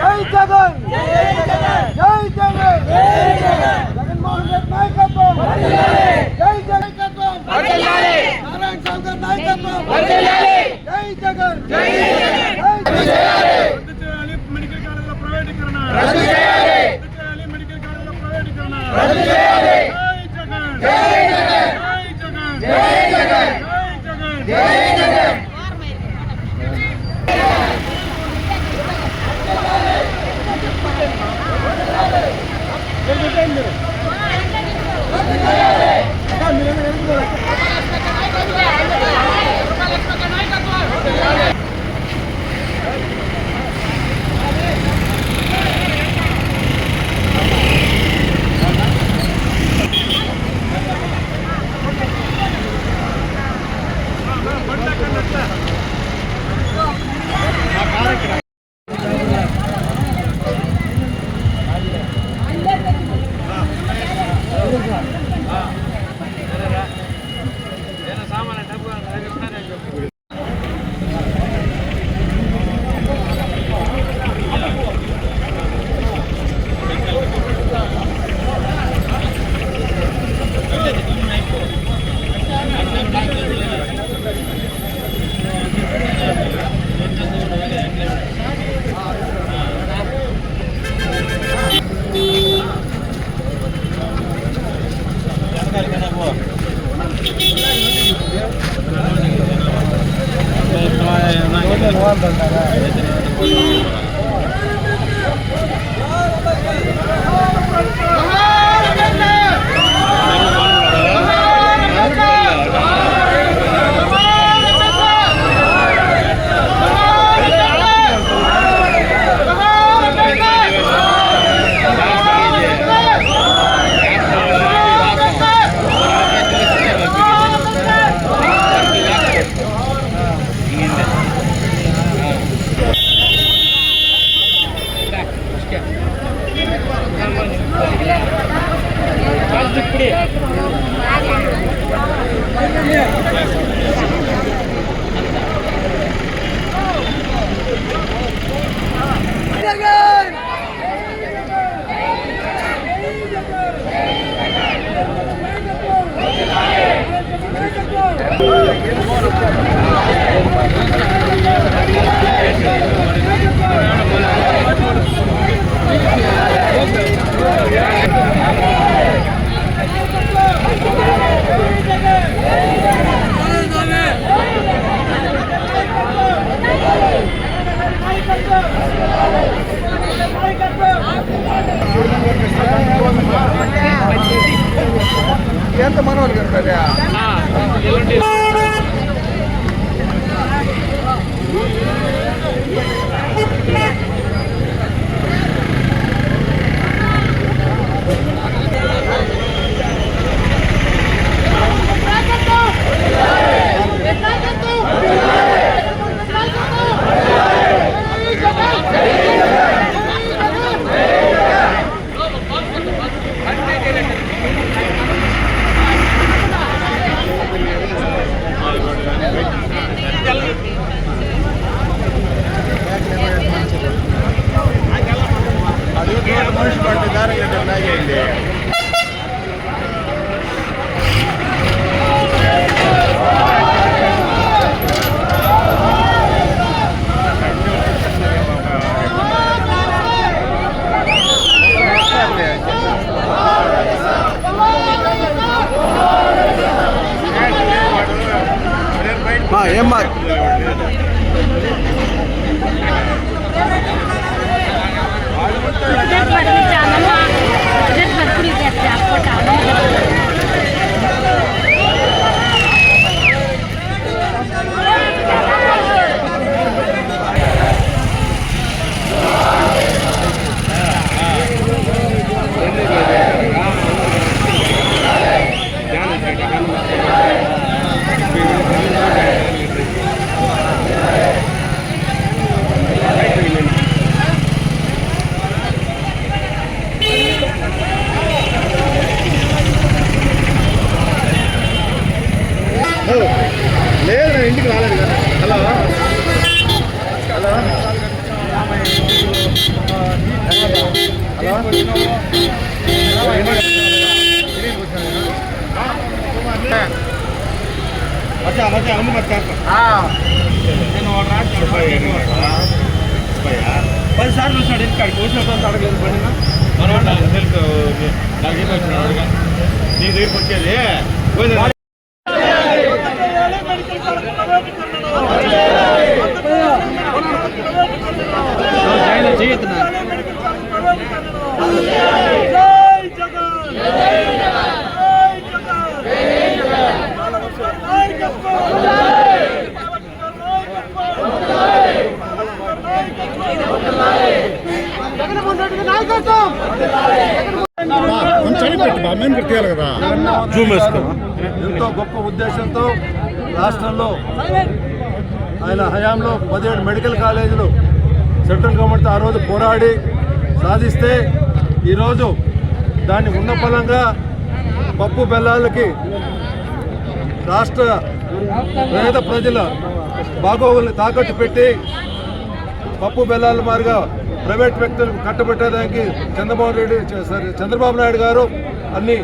జై జగన్ జై జగన్ జగన్మోహన్ రెడ్డి నాయకత్వం జై జగన్ నారాయణ స్వామి గారి నాయకత్వం జై జగన్ జై మెడికల్ కాలేజీల ప్రైవేటీకరణ రద్దు చేయాలి మెడికల్ కాలేజీల ప్రైవేటీకరణ రద్దు చేయాలి జై జగన్ జై జగన్ జై జగన్ ఎంత మనోళ్ళు కదా ఏం లేదు ఇంటికి రాలేదు కదా. హలో హలో పది సార్లు వచ్చినాడు ఇంటికాడికి వచ్చినప్పుడు అడగలేదు పడినా మనవాడు తెలుసు నాకు ఏమి వచ్చినాడు అడగా నీ దగ్గరికి వచ్చేది ఎంతో గొప్ప ఉద్దేశంతో రాష్ట్రంలో ఆయన హయాంలో 17 మెడికల్ కాలేజీలు సెంట్రల్ గవర్నమెంట్ ఆ రోజు పోరాడి సాధిస్తే ఈరోజు దాన్ని ఉన్న ఫలంగా పప్పు బెల్లాలకి రాష్ట్ర పేద ప్రజల బాగోగుల్ని తాకట్టు పెట్టి పప్పు బెల్లాల మారిగా ప్రైవేట్ వ్యక్తులకు కట్టబెట్టడానికి చంద్రబాబు నాయుడు గారు అన్ని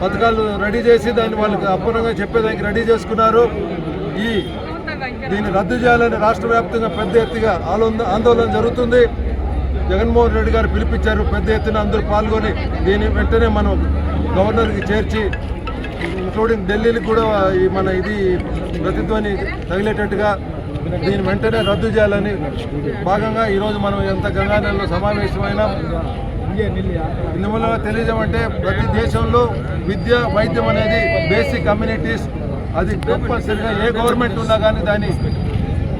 పథకాలు రెడీ చేసి దాన్ని వాళ్ళకి అప్పనంగా చెప్పేదానికి రెడీ చేసుకున్నారు. దీన్ని రద్దు చేయాలని రాష్ట్ర వ్యాప్తంగా పెద్ద ఎత్తుగా ఆందోళన జరుగుతుంది. జగన్మోహన్ రెడ్డి గారు పిలిపించారు, పెద్ద ఎత్తున అందరూ పాల్గొని దీన్ని వెంటనే మనం గవర్నర్కి చేర్చి ఇంక్లూడింగ్ ఢిల్లీకి కూడా ఇది ప్రతిధ్వని తగిలేటట్టుగా దీన్ని వెంటనే రద్దు చేయాలని భాగంగా ఈరోజు మనం ఎంత గంగానగర్లో సమావేశమైనా ఇందువల్ల తెలియజేయమంటే ప్రతి దేశంలో విద్య వైద్యం అనేది బేసిక్ కమ్యూనిటీస్, అది కంపల్సరిగా ఏ గవర్నమెంట్ ఉన్నా కానీ దాన్ని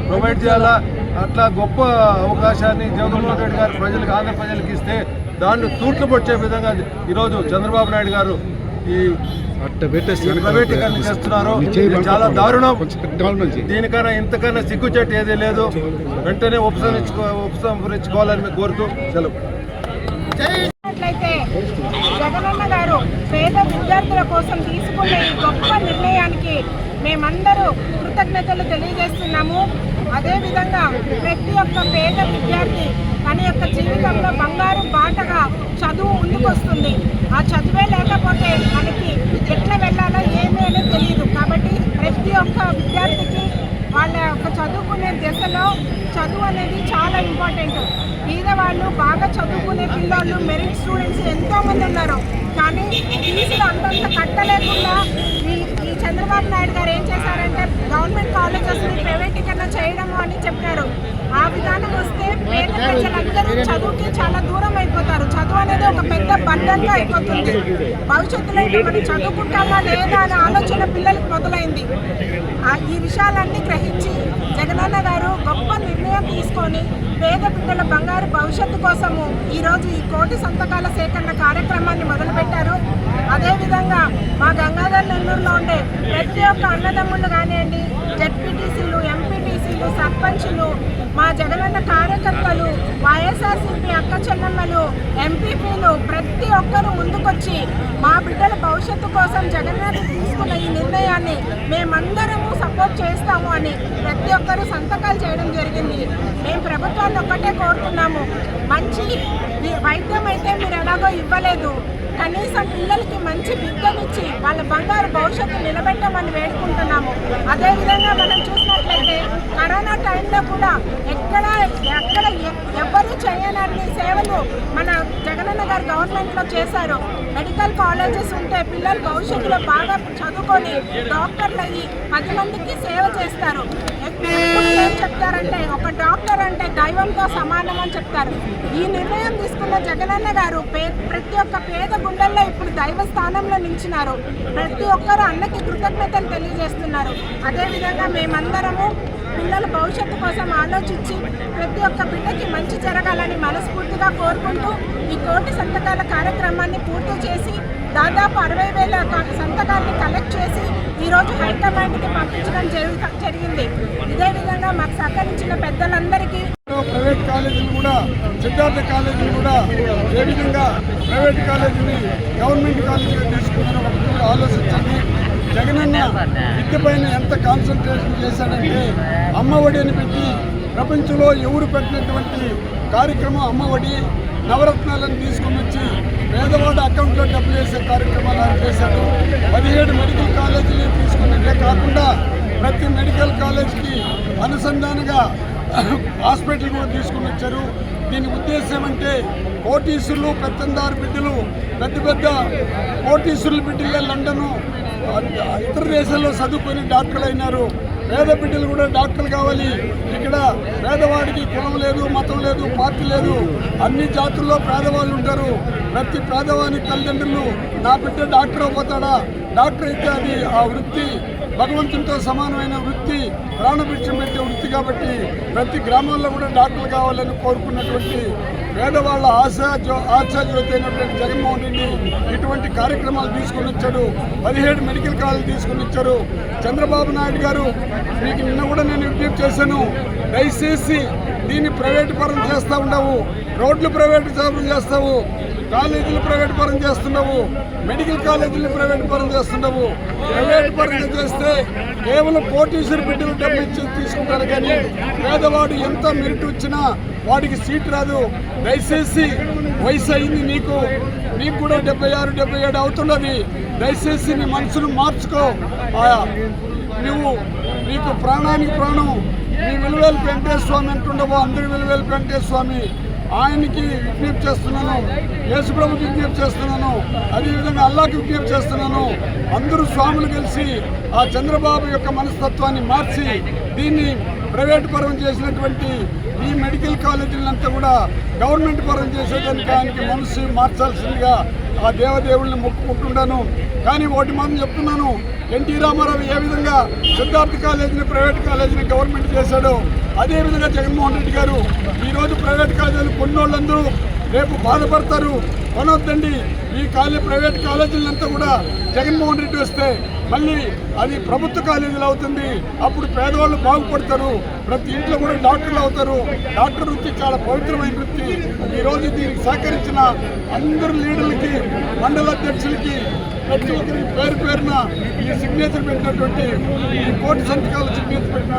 ప్రొవైడ్ చేయాలా. అట్లా గొప్ప అవకాశాన్ని జగన్మోహన్ రెడ్డి గారు ప్రజలకు ఆంధ్ర ప్రజలకు ఇస్తే దాన్ని తూట్లు పొడిచే విధంగా ఈరోజు చంద్రబాబు నాయుడు గారు ఈ ప్రైవేటీకరణ చేస్తున్నారు. చాలా దారుణం. దీనికన్నా ఇంతకన్నా సిగ్గుచేటు ఏదీ లేదు. వెంటనే ఉపసంహరించుకోవాలని మేము కోరుతూ సెలవు. జగనన్న గారు పేద విద్యార్థుల కోసం తీసుకున్న ఈ గొప్ప నిర్ణయానికి మేమందరూ కృతజ్ఞతలు తెలియజేస్తున్నాము. అదేవిధంగా ప్రతి ఒక్క పేద విద్యార్థి తన యొక్క జీవితంలో బంగారు బాటగా చదువు ముందుకొస్తుంది. ఆ చదువే లేకపోతే మనకి ఎట్లా వెళ్ళాలో ఏమీ అనేది తెలియదు. కాబట్టి ప్రతి ఒక్క విద్యార్థికి వాళ్ళ యొక్క చదువుకునే దశలో చదువు అనేది చాలా ఇంపార్టెంట్. పేదవాళ్ళు బాగా చదువుకునే పిల్లలు మెరిట్ స్టూడెంట్స్ ఎంతోమంది ఉన్నారు. కానీ ఫీజులు అంతంత కట్టలేకుండా ఈ చంద్రబాబు నాయుడు గారు ఏం చేశారంటే గవర్నమెంట్ కాలేజెస్ని ప్రైవేటీకరణ చేయడము అని చెప్పారు. ఆ విధానం వస్తే పేద ప్రజలందరూ చదువుకి చాలా దూరం అయిపోతారు. చదువు అనేది ఒక పెద్ద బంధంగా అయిపోతుంది. భవిష్యత్తులో మనం చదువుకుంటామా లేదా అనే ఆలోచన పిల్లలకు మొదలైంది. ఈ విషయాలన్నీ గ్రహించి జగనన్న గారు గొప్ప నిర్ణయం తీసుకొని పేద బిడ్డల బంగారు భవిష్యత్తు కోసము ఈరోజు ఈ 1 కోటి సంతకాల సేకరణ కార్యక్రమాన్ని మొదలుపెట్టారు. అదేవిధంగా మా గంగాధర్ నెల్లూరులో ఉండే ప్రతి ఒక్క అన్నదమ్ముళ్ళు కానివ్వండి, జెడ్పీటీసీలు, ఎంపీటీసీలు, సర్పంచులు, మా జగనన్న కార్యకర్తలు, వైఎస్ఆర్సీపీ అక్క చెల్లెమ్మలు, ఎంపీపీలు ప్రతి ఒక్కరూ ముందుకొచ్చి మా బిడ్డల భవిష్యత్తు కోసం జగనన్న తీసుకున్న ఈ నిర్ణయాన్ని మేమందరము సపోర్ట్ చేస్తాము అని ప్రతి ఒక్కరూ సంతకాలు చేయడం జరిగింది. మేము ప్రభుత్వాన్ని ఒక్కటే కోరుతున్నాము, మంచి వైద్యం అయితే మీరు ఎలాగో ఇవ్వలేదు, కనీసం పిల్లలకి మంచి విద్యనిచ్చి వాళ్ళ బంగారు భవిష్యత్తు నిలబెట్టమని వేడుకుంటున్నాము. అదేవిధంగా మనం చూసినట్లయితే కరోనా టైంలో కూడా ఎక్కడ ఎవ్వరూ చేయనన్ని సేవలు మన జగనన్న గారు గవర్నమెంట్లో చేశారు. మెడికల్ కాలేజెస్ ఉంటే పిల్లలు భవిష్యత్తులో బాగా చదువుకొని డాక్టర్లు అయ్యి 10 మందికి సేవ చేస్తారు. ఏం చెప్తారంటే ఒక డాక్టర్ అంటే దైవంతో సమానం అని చెప్తారు. ఈ నిర్ణయం తీసుకున్న జగనన్న గారు ప్రతి ఒక్క పేద గుండెల్లో ఇప్పుడు దైవ స్థానంలో నిలిచినారు. ప్రతి ఒక్కరూ అన్నకి కృతజ్ఞతలు తెలియజేస్తున్నారు. అదేవిధంగా మేమందరము పిల్లల భవిష్యత్తు కోసం ఆలోచించి ప్రతి ఒక్క బిడ్డకి మంచి జరగాలని మనస్ఫూర్తిగా కోరుకుంటూ ఈ 1 కోటి సంతకాల కార్యక్రమాన్ని పూర్తి చేసి దాదాపు 60,000 సంతకాలని కలెక్ట్ చేసి ఈరోజు హైకమాండ్కి పంపించడం జరిగింది. ఇదే విధంగా మాకు సహకరించిన పెద్దలందరికీ ప్రైవేట్ కాలేజీలు కూడా సిద్ధార్థ కాలేజీలు కూడా ఏ విధంగా ప్రైవేట్ కాలేజీని గవర్నమెంట్ కాలేజీగా తీసుకున్నారో ఒకటి కూడా ఆలోచించండి. జగనన్న విద్య పైన ఎంత కాన్సన్ట్రేషన్ చేశాడంటే అమ్మఒడి అని పెట్టి ప్రపంచంలో ఎవరు పెట్టినటువంటి కార్యక్రమం అమ్మఒడి నవరత్నాలను తీసుకుని వచ్చి పేదవాడి అకౌంట్లో డబ్బులు వేసే కార్యక్రమాలు ఆయన చేశాడు. 17 మెడికల్ కాలేజీలు తీసుకున్నట్లే కాకుండా ప్రతి మెడికల్ కాలేజీకి అనుసంధానంగా హాస్పిటల్ కూడా తీసుకుని వచ్చారు. దీని ఉద్దేశం అంటే కోటీశ్వరులు పెత్తందారు బిడ్డలు పెద్ద పెద్ద కోటీశ్వరుల బిడ్డలే లండను ఇతర దేశాల్లో చదువుకొని డాక్టర్లు అయినారు. పేద బిడ్డలు కూడా డాక్టర్లు కావాలి. ఇక్కడ పేదవాడికి కులం లేదు, మతం లేదు, పార్టీ లేదు, అన్ని జాతుల్లో పేదవాళ్ళు ఉంటారు. ప్రతి పేదవాని తల్లిదండ్రులు నా బిడ్డ డాక్టర్ అయిపోతాడా, డాక్టర్ అయితే అది ఆ వృత్తి భగవంతునితో సమానమైన వృత్తి, ప్రాణభిక్షం పెట్టే వృత్తి. కాబట్టి ప్రతి గ్రామాల్లో కూడా డాక్టర్లు కావాలని కోరుకున్నటువంటి పేదవాళ్ళ ఆశాజ్యోతి అయినటువంటి జగన్మోహన్ రెడ్డి ఇటువంటి కార్యక్రమాలు తీసుకుని వచ్చాడు. 17 మెడికల్ కాలేజీలు తీసుకుని వచ్చారు. చంద్రబాబు నాయుడు గారు మీకు నిన్న కూడా నేను విజ్ఞప్తి చేశాను, దయచేసి దీన్ని ప్రైవేటు పరం చేస్తూ ఉండవు, రోడ్లు ప్రైవేటు పరం చేస్తావు, కాలేజీలు ప్రైవేటు పరం చేస్తున్నావు, మెడికల్ కాలేజీలు ప్రైవేటు పరం చేస్తున్నావు. ప్రైవేటు పరం చేస్తే కేవలం కోటీశ్వర బిడ్డలు డబ్బు ఇచ్చి తీసుకుంటారు, కానీ పేదవాడు ఎంత మెరిట్ వచ్చినా వాడికి సీట్ రాదు. దయచేసి వయసు అయింది నీకు కూడా 76, 77 అవుతున్నది. దయచేసి నీ మనసును మార్చుకో. నీకు ప్రాణానికి ప్రాణం మీ విలువేలు వెంకటేశ్వర స్వామి అంటుండవు, అందరి విలువేలు వెంకటేశ్వర స్వామి. ఆయనకి విజ్ఞప్తి చేస్తున్నాను, యేసుప్రభుకి విజ్ఞప్తి చేస్తున్నాను, అదేవిధంగా అల్లాకి విజ్ఞప్తి చేస్తున్నాను. అందరూ స్వాములు కలిసి ఆ చంద్రబాబు యొక్క మనస్తత్వాన్ని మార్చి దీన్ని ప్రైవేటు పరం చేసినటువంటి ఈ మెడికల్ కాలేజీలంతా కూడా గవర్నమెంట్ పరం చేసేదానికి ఆయనకి మనసు మార్చాల్సిందిగా ఆ దేవదేవుల్ని మొక్కుకుంటున్నాను. కానీ ఒకటి మాత్రం చెప్తున్నాను, ఎన్టీ రామారావు ఏ విధంగా సిద్ధార్థ కాలేజీని ప్రైవేట్ కాలేజీని గవర్నమెంట్ చేశాడో అదేవిధంగా జగన్మోహన్ రెడ్డి గారు ఈరోజు ప్రైవేట్ కాలేజీలు కొన్నోళ్ళందరూ రేపు బాధపడతారు. కొనొద్దండి. ఈ ప్రైవేట్ కాలేజీలంతా కూడా జగన్మోహన్ రెడ్డి వస్తే మళ్ళీ అది ప్రభుత్వ కాలేజీలు అవుతుంది. అప్పుడు పేదవాళ్ళు బాగుపడతారు, ప్రతి ఇంట్లో కూడా డాక్టర్లు అవుతారు. డాక్టర్ వృత్తి చాలా పవిత్రమైన వృత్తి. ఈరోజు దీనికి సహకరించిన అందరు లీడర్లకి, మండల అధ్యక్షులకి, ప్రతి ఒక్కరికి పేరు పేరున ఈ సిగ్నేచర్ పెట్టినటువంటి ఈ కోటి సంతకాల సిగ్నేచర్ పెట్టిన